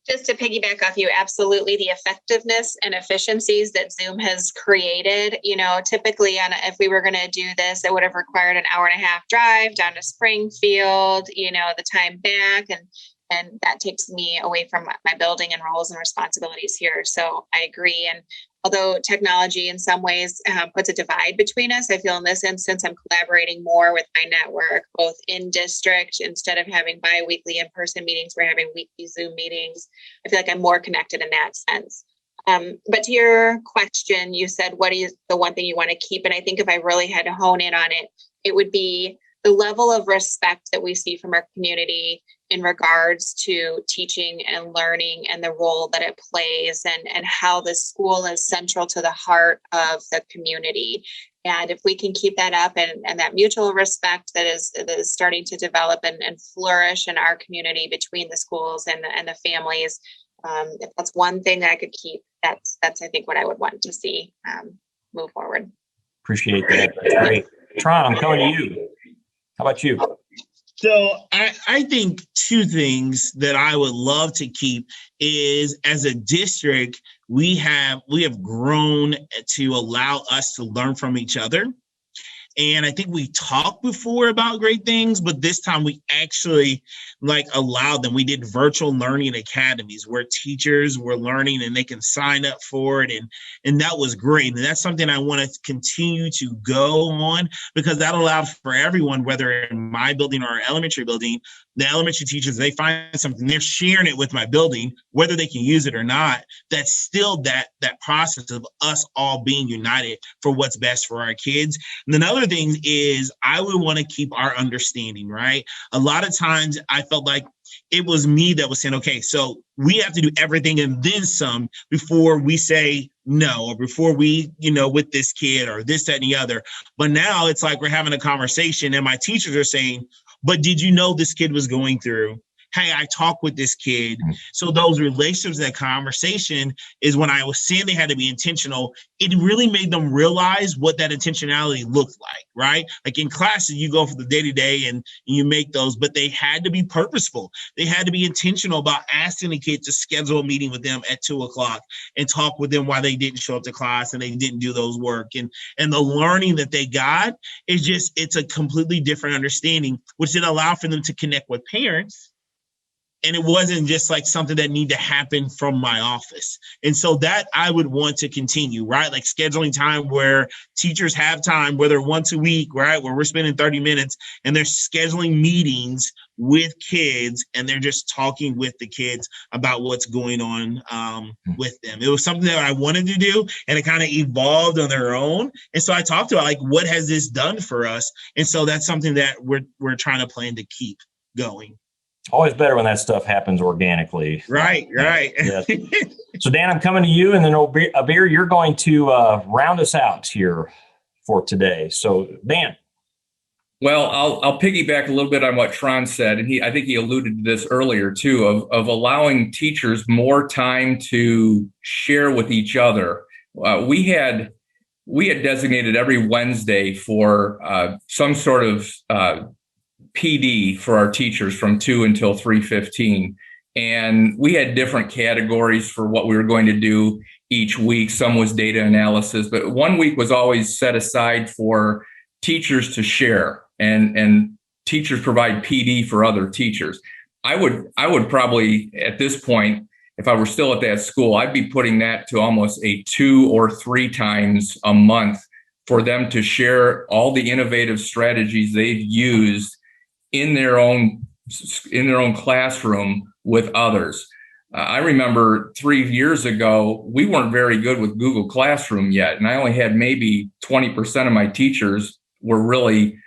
Just to piggyback off you, absolutely the effectiveness and efficiencies that Zoom has created. You know, typically if we were going to do this, it would have required an hour and a half drive down to Springfield, you know, the time back. And that takes me away from my building and roles and responsibilities here. So I agree. And although technology in some ways puts a divide between us, I feel in this instance, I'm collaborating more with my network, both in district. Instead of having bi-weekly in-person meetings, we're having weekly Zoom meetings. I feel like I'm more connected in that sense. But to your question, you said, what is the one thing you want to keep? And I think if I really had to hone in on it, it would be the level of respect that we see from our community in regards to teaching and learning and the role that it plays and how the school is central to the heart of the community. And if we can keep that up and that mutual respect that is starting to develop and flourish in our community between the schools and the families, if that's one thing that I could keep, that's I think what I would want to see move forward. Appreciate that. That's great. Tron, I'm coming to you. How about you? So I think two things that I would love to keep is, as a district, we have grown to allow us to learn from each other. And I think we talked before about great things, but this time we actually allowed them. We did virtual learning academies where teachers were learning and they can sign up for it. And that was great. And that's something I want to continue to go on, because that allowed for everyone, whether in my building or our elementary building, the elementary teachers, they find something, they're sharing it with my building, whether they can use it or not. That's still that process of us all being united for what's best for our kids. And another thing is I would want to keep our understanding, right? A lot of times I felt like it was me that was saying, okay, so we have to do everything and then some before we say no, or before we, with this kid or this, that, and the other. But now it's like we're having a conversation and my teachers are saying, but did you know this kid was going through? Hey, I talked with this kid. So those relationships, that conversation is when I was saying they had to be intentional. It really made them realize what that intentionality looked like, right? Like in classes, you go for the day-to-day and you make those, but they had to be purposeful. They had to be intentional about asking the kid to schedule a meeting with them at 2:00 and talk with them why they didn't show up to class and they didn't do those work. And the learning that they got is it's a completely different understanding, which did allow for them to connect with parents. And it wasn't just like something that needed to happen from my office. And so that I would want to continue, right? Like scheduling time where teachers have time, whether once a week, right? Where we're spending 30 minutes and they're scheduling meetings with kids and they're just talking with the kids about what's going on with them. It was something that I wanted to do and it kind of evolved on their own. And so I talked about what has this done for us? And so that's something that we're trying to plan to keep going. Always better when that stuff happens organically. Right. Yes. So Dan, I'm coming to you, and then Abir, you're going to round us out here for today. So Dan. Well, I'll piggyback a little bit on what Tron said, and I think he alluded to this earlier too, of allowing teachers more time to share with each other. We had designated every Wednesday for some sort of PD for our teachers from 2 until 3:15. And we had different categories for what we were going to do each week. Some was data analysis, but one week was always set aside for teachers to share and teachers provide PD for other teachers. I would probably at this point, if I were still at that school, I'd be putting that to almost a 2 or 3 times a month for them to share all the innovative strategies they've used in their own in their own classroom with others. I remember 3 years ago, we weren't very good with Google Classroom yet. And I only had maybe 20% of my teachers were really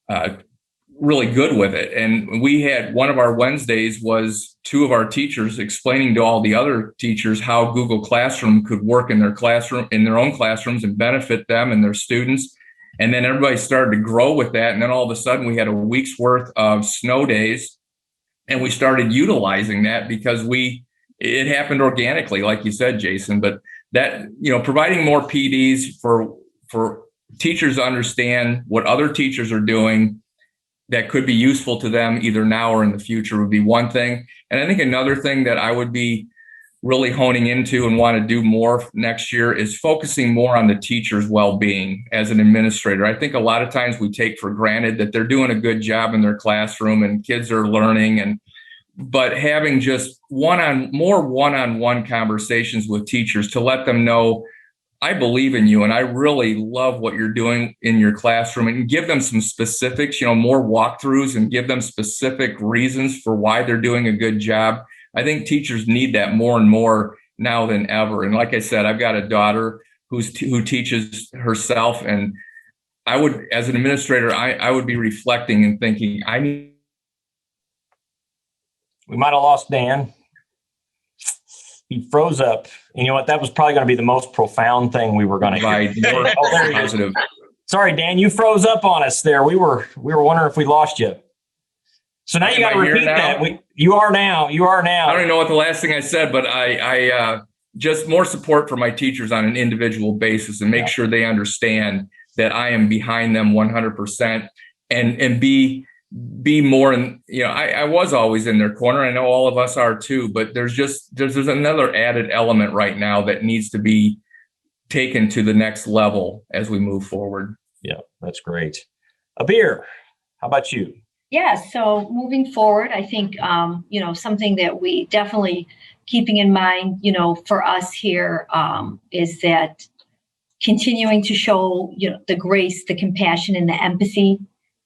good with it. And we had one of our Wednesdays was 2 of our teachers explaining to all the other teachers how Google Classroom could work in their classroom, in their own classrooms, and benefit them and their students. And then everybody started to grow with that. And then all of a sudden we had a week's worth of snow days, and we started utilizing that because it happened organically, like you said, Jason. But that, providing more PDs for teachers to understand what other teachers are doing that could be useful to them either now or in the future would be one thing. And I think another thing that I would be really honing into and want to do more next year is focusing more on the teacher's well-being as an administrator. I think a lot of times we take for granted that they're doing a good job in their classroom and kids are learning, but having just more one-on-one conversations with teachers to let them know, I believe in you and I really love what you're doing in your classroom, and give them some specifics, more walkthroughs, and give them specific reasons for why they're doing a good job. I think teachers need that more and more now than ever. And like I said, I've got a daughter who teaches herself, and I would, as an administrator, I would be reflecting and thinking, we might have lost Dan. He froze up. You know what? That was probably going to be the most profound thing we were going to provide more positive. Sorry, Dan, you froze up on us there. We were wondering if we lost you. So now you got to repeat that. You are now. I don't know what the last thing I said, but I just more support for my teachers on an individual basis, and make sure they understand that I am behind them 100%, and be more in, I was always in their corner. I know all of us are too, but there's another added element right now that needs to be taken to the next level as we move forward. Yeah, that's great. Abir, how about you? Yeah, so moving forward, I think, something that we definitely keeping in mind, for us here is that continuing to show, the grace, the compassion, and the empathy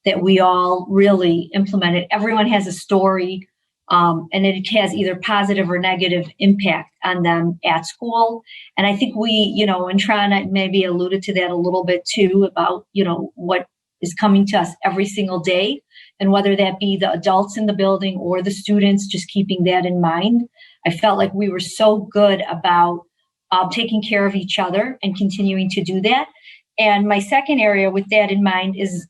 that we all really implemented. Everyone has a story, and it has either positive or negative impact on them at school. And I think we, and Tron maybe alluded to that a little bit too, about, what is coming to us every single day. And whether that be the adults in the building or the students, just keeping that in mind. I felt like we were so good about taking care of each other and continuing to do that. And my second area with that in mind is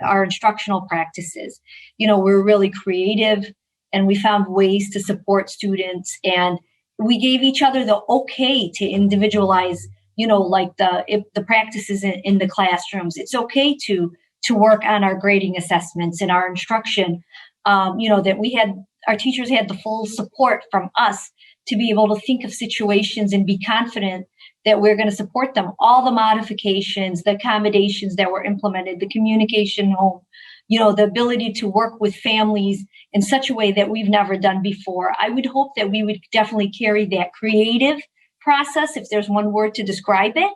our instructional practices. We're really creative, and we found ways to support students, and we gave each other the okay to individualize, like the practices in the classrooms. It's okay to work on our grading assessments and our instruction, that our teachers had the full support from us to be able to think of situations and be confident that we're going to support them. All the modifications, the accommodations that were implemented, the communication home, the ability to work with families in such a way that we've never done before. I would hope that we would definitely carry that creative process, if there's one word to describe it,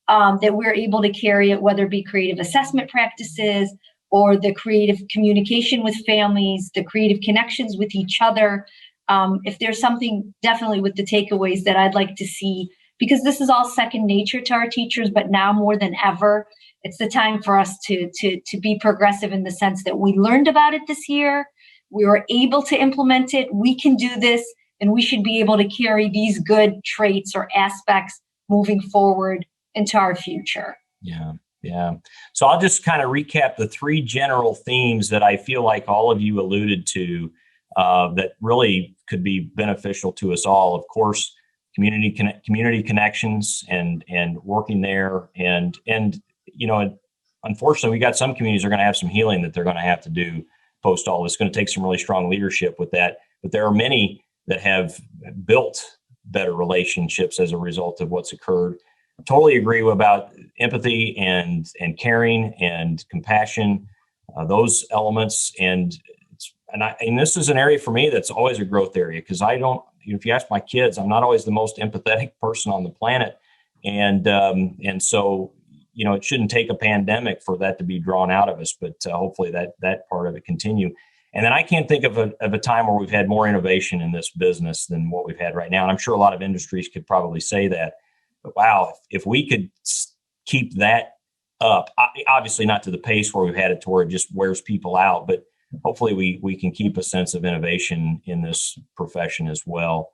that we're able to carry it, whether it be creative assessment practices or the creative communication with families, the creative connections with each other. If there's something definitely with the takeaways that I'd like to see, because this is all second nature to our teachers, but now more than ever, it's the time for us to be progressive in the sense that we learned about it this year. We were able to implement it. We can do this, and we should be able to carry these good traits or aspects moving forward into our future. Yeah. So I'll just kind of recap the 3 general themes that I feel like all of you alluded to that really could be beneficial to us all. Of course, community connections and working there, and unfortunately, we got some communities are going to have some healing that they're going to have to do post all this. It's going to take some really strong leadership with that, but there are many that have built better relationships as a result of what's occurred. Totally agree about empathy and caring and compassion, those elements. And this is an area for me that's always a growth area, because if you ask my kids, I'm not always the most empathetic person on the planet. And so, it shouldn't take a pandemic for that to be drawn out of us, but hopefully that part of it continue. And then I can't think of a time where we've had more innovation in this business than what we've had right now. And I'm sure a lot of industries could probably say that. But wow, if we could keep that up, obviously not to the pace where we've had it to where it just wears people out, but hopefully we can keep a sense of innovation in this profession as well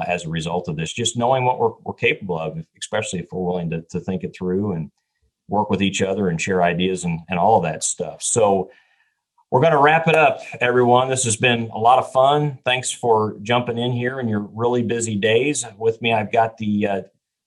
as a result of this, just knowing what we're capable of, especially if we're willing to think it through and work with each other and share ideas and all of that stuff. So we're going to wrap it up, everyone. This has been a lot of fun. Thanks for jumping in here in your really busy days. With me, I've got the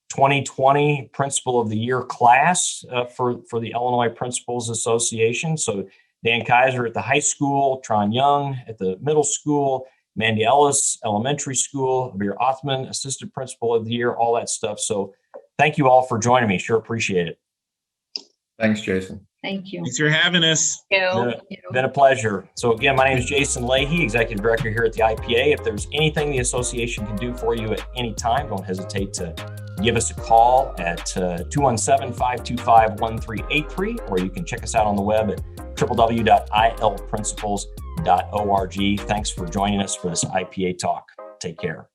2020 Principal of the Year class for the Illinois Principals Association. So Dan Kaiser at the high school, Tron Young at the middle school, Mandy Ellis, elementary school, Abir Othman, Assistant Principal of the Year, all that stuff. So thank you all for joining me. Sure appreciate it. Thanks, Jason. Thank you. Thanks for having us. Been a pleasure. So again, my name is Jason Leahy, Executive Director here at the IPA. If there's anything the association can do for you at any time, don't hesitate to give us a call at 217-525-1383, or you can check us out on the web at www.ilprincipals.org. Thanks for joining us for this IPA talk. Take care.